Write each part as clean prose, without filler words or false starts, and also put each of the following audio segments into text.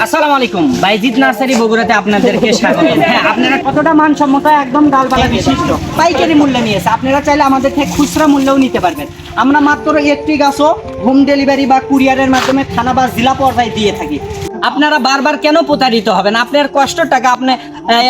আসসালামু আলাইকুম, বাইজিৎ নার্সারি বগুড়াতে আপনাদেরকে স্বাগত। হ্যাঁ, আপনারা কতটা মানসম্মত একদম ডালপালা বিশিষ্ট পাইকারি মূল্যে নিয়েছে। আপনারা চাইলে আমাদের থেকে খুচরা মূল্যেও নিতে পারবেন। আমরা মাত্র একটি গাছও হোম ডেলিভারি বা কুরিয়ারের মাধ্যমে থানা বা জেলা পর্যায়ে দিয়ে থাকি। আপনারা বারবার কেন প্রতারিত হবেন? আপনার কষ্টের টাকা আপনি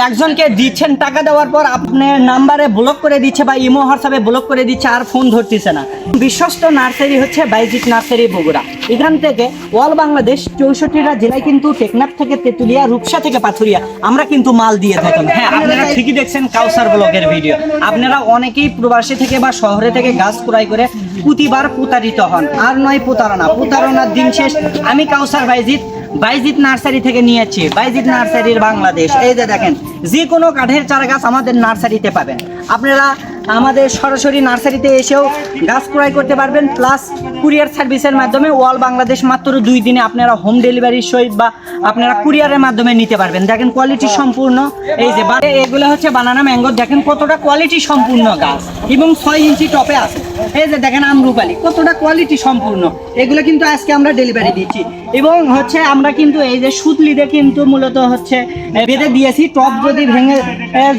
একজনকে দিচ্ছেন, টাকা দেওয়ার পর আপনার নাম্বারে ব্লক করে দিচ্ছে বা ইমো হোয়াটসঅ্যাপে ব্লক করে দিচ্ছে, আর ফোন ধরতেছে না। বিশ্বস্ত নার্সারি হচ্ছে বাইজিৎ নার্সারি বগুড়া। এখান থেকে অল বাংলাদেশ 64টা জেলায় কিন্তু টেকনাফ থেকে তেতুলিয়া, রূপসা থেকে পাথুরিয়া আমরা কিন্তু মাল দিয়ে থাকি। হ্যাঁ, আপনারা ঠিকই দেখছেন কাউসার ব্লগের ভিডিও। আপনারা অনেকেই প্রবাসী থেকে বা শহরে থেকে গাছ ক্রয় করে প্রতিবার প্রতারিত হন। আর নয় প্রতারণা, প্রতারণার দিন শেষ। আমি কাউসার বাইজিৎ নার্সারি থেকে নিয়েছি, বাইজিৎ নার্সারির বাংলাদেশ। এই যে দেখেন, যে কোনো কাঠের চারা গাছ আমাদের নার্সারিতে পাবেন। আপনারা আমাদের সরাসরি নার্সারিতে এসেও গাছ ক্রয় করতে পারবেন, প্লাস কুরিয়ার সার্ভিসের মাধ্যমে অল বাংলাদেশ মাত্র 2 দিনে আপনারা হোম ডেলিভারির সহিত বা আপনারা কুরিয়ারের মাধ্যমে নিতে পারবেন। দেখেন কোয়ালিটি সম্পূর্ণ। এই যে এগুলো হচ্ছে বানানা ম্যাঙ্গো, দেখেন কতটা কোয়ালিটি সম্পূর্ণ গাছ এবং 6 ইঞ্চি টপে আছে। এই যে দেখেন আমরুপালি, কতটা কোয়ালিটি সম্পূর্ণ। এগুলো কিন্তু আজকে আমরা ডেলিভারি দিচ্ছি এবং হচ্ছে আমরা কিন্তু এই যে সুতলিতে কিন্তু মূলত হচ্ছে বেঁধে দিয়েছি। টপ যদি ভেঙে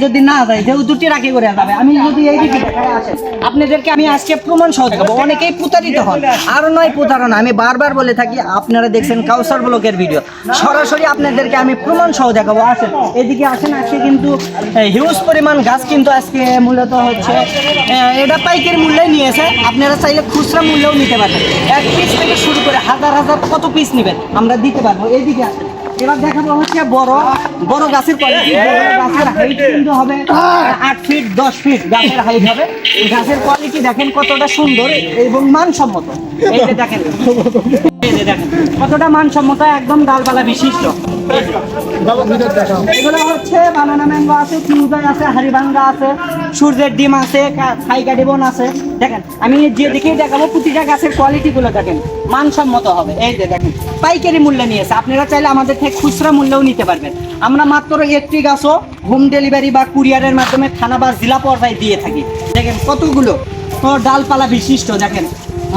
যদি না যায়, যেহেতু রাখি করে যাবে। আমি যদি এই দিকে আসেন, আপনাদেরকে আমি আজকে প্রমাণ সহ দেখাবো। অনেকেই প্রতারিত হন, আরও নয় প্রতারণা। আমি বারবার বলে থাকি, আপনারা দেখছেন কাউসার ব্লগের ভিডিও, সরাসরি আপনাদেরকে আমি প্রমাণ সহ দেখাবো। আসেন, এদিকে আসেন। আজকে কিন্তু হিউজ পরিমাণ গাছ কিন্তু আজকে মূলত হচ্ছে এটা পাইকারি মূল্যে নিয়েছে। আপনারা চাইলে খুচরা মূল্যেও নিতে পারবেন। 1 পিস থেকে শুরু করে হাজার হাজার কত পিস নেবেন আমরা দিতে পারবো। এইদিকে আসেন, এবার দেখাবো হচ্ছে বড় গাছের কোয়ালিটি। গাছের হাইট কিন্তু হবে 8 ফিট 10 ফিট গাছের হাইট হবে। গাছের কোয়ালিটি দেখেন কতটা সুন্দর এবং মানসম্মত। এই যে দেখেন, কতটা মানসম্মত একদম ডালপালা বিশিষ্ট। এগুলো হচ্ছে বানানা ম্যাঙ্গো আছে, কিউজাই আছে, হারিভাঙ্গা আছে, সূর্যের ডিম আছে, থাইকাডিবন আছে। দেখেন, আমি যে দিকেই দেখাবো প্রতিটা গাছের কোয়ালিটিগুলো দেখেন মানসম্মত হবে। এই যে দেখেন, পাইকারি মূল্যে নিয়েছে। আপনারা চাইলে আমাদের থেকে খুচরা মূল্যেও নিতে পারবেন। আমরা মাত্র একটি গাছও হোম ডেলিভারি বা কুরিয়ারের মাধ্যমে থানা বা জেলা পর্যায়ে দিয়ে থাকি। দেখেন কতগুলো ডালপালা বিশিষ্ট। দেখেন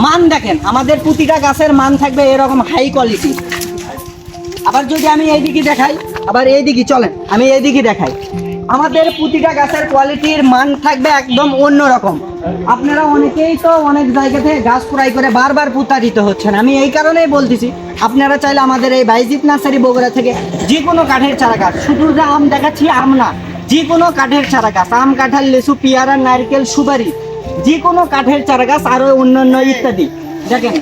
মান, দেখেন আমাদের প্রতিটা গাছের মান থাকবে এরকম হাই কোয়ালিটি। আবার যদি আমি এইদিকে দেখাই, আবার এইদিকে চলেন, আমি এইদিকে দেখাই, আমাদের প্রতিটা গাছের কোয়ালিটির মান থাকবে একদম অন্যরকম। আপনারা অনেকেই তো অনেক জায়গা থেকে গাছ ক্রয় করে বারবার প্রতারিত হচ্ছেন। আমি এই কারণেই বলতেছি, আপনারা চাইলে আমাদের এই বাইজিৎ নার্সারি বগুড়া থেকে যে কোনো কাঠের চারা গাছ, শুধু যে আম দেখাচ্ছি আম না, যে কোনো কাঠের চারা গাছ, আম, কাঁঠাল, লিচু, পেয়ারা, নারকেল, সুপারি, যে কোনো কাঠের চারা গাছ, আরও অন্যান্য ইত্যাদি। দেখেন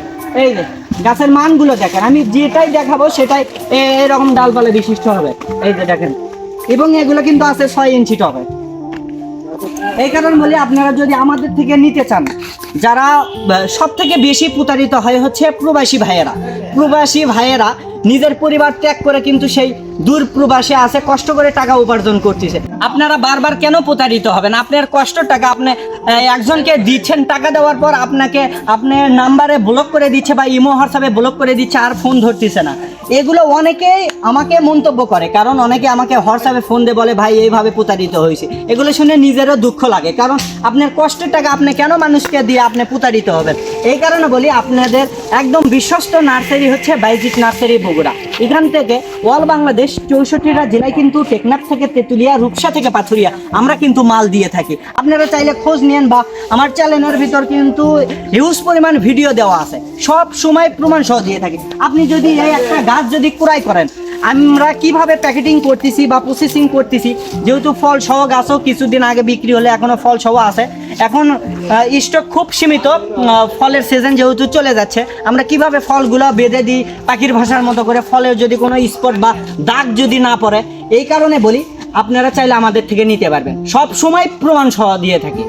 এই যে গাছের মানগুলো দেখেন, আমি যেটাই দেখাবো সেটাই এরকম ডালপালা বিশিষ্ট হবে। এই যে দেখেন, এবং এগুলো কিন্তু আছে 6 ইঞ্চি টবে। এই কারণ বলি, আপনারা যদি আমাদের থেকে নিতে চান, যারা সব থেকে বেশি প্রতারিত হয় হচ্ছে প্রবাসী ভাইয়েরা নিজের পরিবার ত্যাগ করে কিন্তু সেই দূর প্রবাসে আছে, কষ্ট করে টাকা উপার্জন করতেছে। আপনারা বারবার কেন প্রতারিত হবেন? আপনার কষ্টের টাকা আপনি একজনকে দিচ্ছেন, টাকা দেওয়ার পর আপনাকে আপনার নাম্বারে ব্লক করে দিচ্ছে বা ইমো হোয়াটসঅ্যাপে ব্লক করে দিচ্ছে, আর ফোন ধরতেছে না। এগুলো অনেকেই আমাকে মন্তব্য করে, কারণ অনেকে আমাকে হোয়াটসঅ্যাপে ফোন দিয়ে বলে, ভাই এইভাবে প্রতারিত হয়েছে। এগুলো শুনে নিজেরও দুঃখ লাগে, কারণ আপনার কষ্টের টাকা আপনি কেন মানুষকে দিয়ে আপনি প্রতারিত হবেন? এই কারণে বলি, আপনাদের একদম বিশ্বস্ত নার্সারি হচ্ছে বাইজিৎ নার্সারি বগুড়া। এখান থেকে অল বাংলাদেশ 64টা জেলায় কিন্তু টেকনাফ থেকে তেতুলিয়া, রূপসা থেকে পাথুরিয়া আমরা কিন্তু মাল দিয়ে থাকি। আপনারা চাইলে খোঁজ নিন, বা আমার চ্যানেলের ভিতর কিন্তু হিউজ পরিমাণ ভিডিও দেওয়া আছে, সব সময় প্রমাণ সহ দিয়ে থাকি। আপনি যদি এই একটা গাছ যদি ক্রয় করেন, আমরা কিভাবে প্যাকেটিং করতেছি বা প্রসেসিং করতেছি, যেহেতু ফল সহ গাছও কিছুদিন আগে বিক্রি হলে এখনও ফল সহ আছে, এখন স্টক খুব সীমিত, ফলের সিজন যেহেতু চলে যাচ্ছে, আমরা কিভাবে ফলগুলো বেঁধে দিই পাখির ভাষার মতো করে, ফলের যদি কোনো স্পট বা দাগ যদি না পড়ে। এই কারণে বলি, আপনারা চাইলে আমাদের থেকে নিতে পারবেন, সব সময় প্রমাণ সহ দিয়ে থাকি।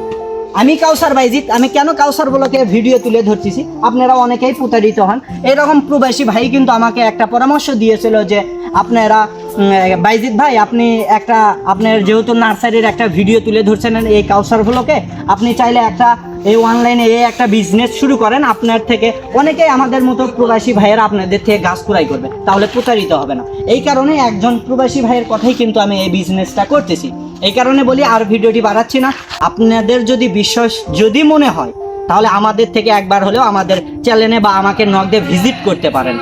আমি কাউসার বাইজিৎ, আমি কেন কাউসার বলকে ভিডিও তুলে ধরতেছি, আপনারা অনেকেই প্রতারিত হন। এরকম প্রবাসী ভাই কিন্তু আমাকে একটা পরামর্শ দিয়েছিল যে, আপনারা বাইজিৎ ভাই, আপনি একটা আপনার যেহেতু নার্সারির একটা ভিডিও তুলে ধরছেন এই কাউসার বলকে, আপনি চাইলে একটা এই অনলাইনে একটা বিজনেস শুরু করেন। আপনার থেকে অনেকেই আমাদের মতো প্রবাসী ভাইয়েরা আপনাদের থেকে গাছ ক্রয় করবে, তাহলে প্রতারিত হবে না। এই কারণে একজন প্রবাসী ভাইয়ের কথাই কিন্তু আমি এই বিজনেসটা করতেছি। এই কারণে বলি, আর ভিডিওটি বাড়াচ্ছি না। আপনাদের যদি বিশ্বাস যদি মনে হয়, তাহলে আমাদের থেকে একবার হলেও আমাদের চ্যানেলে বা আমাকে নক দিয়ে ভিজিট করতে পারেন।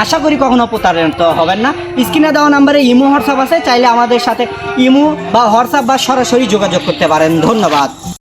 আশা করি কখনো প্রতারিত হবেন না। স্ক্রিনে দেওয়া নাম্বারে ইমো হোয়াটসঅ্যাপ আছে, চাইলে আমাদের সাথে ইমো বা হোয়াটসঅ্যাপ বা সরাসরি যোগাযোগ করতে পারেন। ধন্যবাদ।